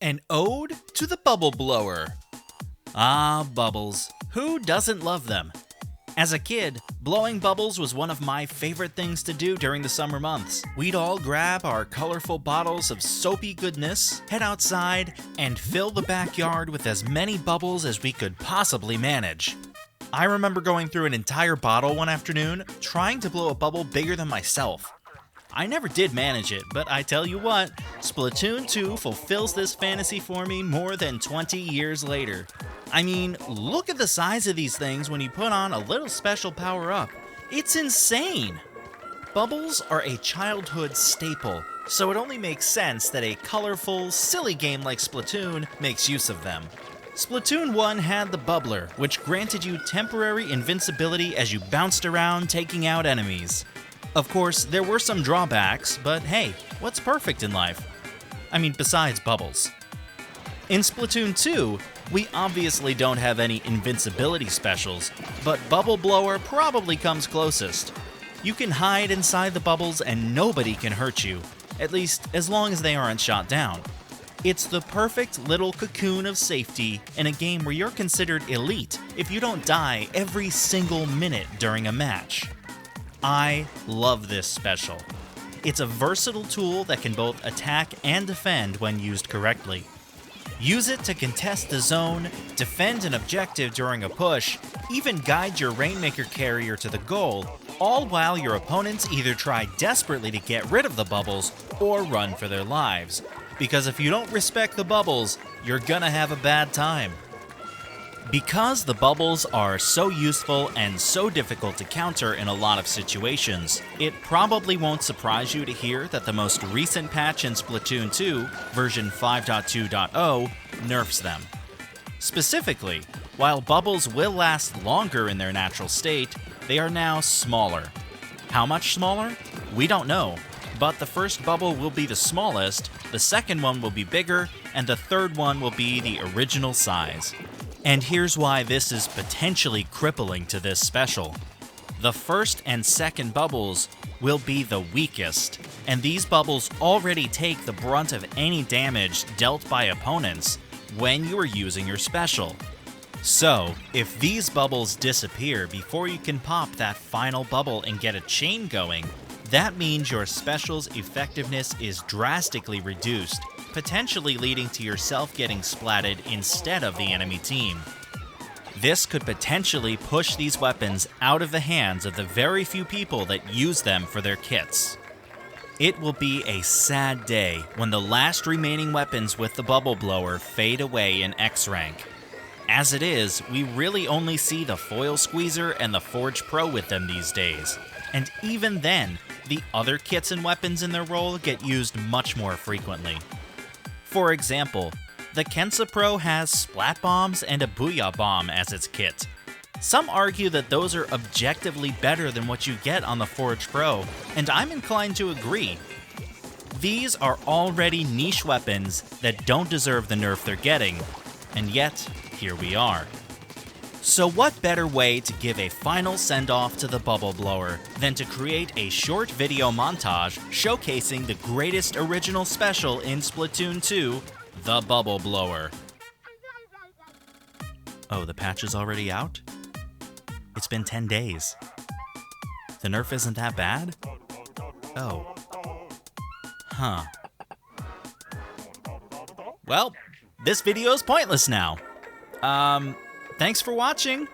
An ode to the bubble blower. Ah, bubbles. Who doesn't love them? As a kid, blowing bubbles was one of my favorite things to do during the summer months. We'd all grab our colorful bottles of soapy goodness, head outside, and fill the backyard with as many bubbles as we could possibly manage. I remember going through an entire bottle one afternoon, trying to blow a bubble bigger than myself. I never did manage it, but I tell you what, Splatoon 2 fulfills this fantasy for me more than 20 years later. I mean, look at the size of these things when you put on a little special power-up. It's insane! Bubbles are a childhood staple, so it only makes sense that a colorful, silly game like Splatoon makes use of them. Splatoon 1 had the Bubbler, which granted you temporary invincibility as you bounced around taking out enemies. Of course, there were some drawbacks, but hey, what's perfect in life? I mean, besides bubbles. In Splatoon 2, we obviously don't have any invincibility specials, but Bubble Blower probably comes closest. You can hide inside the bubbles and nobody can hurt you, at least as long as they aren't shot down. It's the perfect little cocoon of safety in a game where you're considered elite if you don't die every single minute during a match. I love this special. It's a versatile tool that can both attack and defend when used correctly. Use it to contest the zone, defend an objective during a push, even guide your Rainmaker carrier to the goal, all while your opponents either try desperately to get rid of the bubbles or run for their lives. Because if you don't respect the bubbles, you're gonna have a bad time. Because the bubbles are so useful and so difficult to counter in a lot of situations, it probably won't surprise you to hear that the most recent patch in Splatoon 2, version 5.2.0, nerfs them. Specifically, while bubbles will last longer in their natural state, they are now smaller. How much smaller? We don't know, but the first bubble will be the smallest, the second one will be bigger, and the third one will be the original size. And here's why this is potentially crippling to this special. The first and second bubbles will be the weakest, and these bubbles already take the brunt of any damage dealt by opponents when you are using your special. So, if these bubbles disappear before you can pop that final bubble and get a chain going, that means your special's effectiveness is drastically reduced, potentially leading to yourself getting splatted instead of the enemy team. This could potentially push these weapons out of the hands of the very few people that use them for their kits. It will be a sad day when the last remaining weapons with the bubble blower fade away in X rank. As it is, we really only see the Foil Squeezer and the Forge Pro with them these days. And even then, the other kits and weapons in their role get used much more frequently. For example, the Kensa Pro has Splat Bombs and a Booyah Bomb as its kit. Some argue that those are objectively better than what you get on the Forge Pro, and I'm inclined to agree. These are already niche weapons that don't deserve the nerf they're getting, and yet, here we are. So what better way to give a final send-off to the Bubble Blower than to create a short video montage showcasing the greatest original special in Splatoon 2, the Bubble Blower. Oh, the patch is already out? It's been 10 days. The nerf isn't that bad? Oh. Huh. Well, this video is pointless now. Thanks for watching.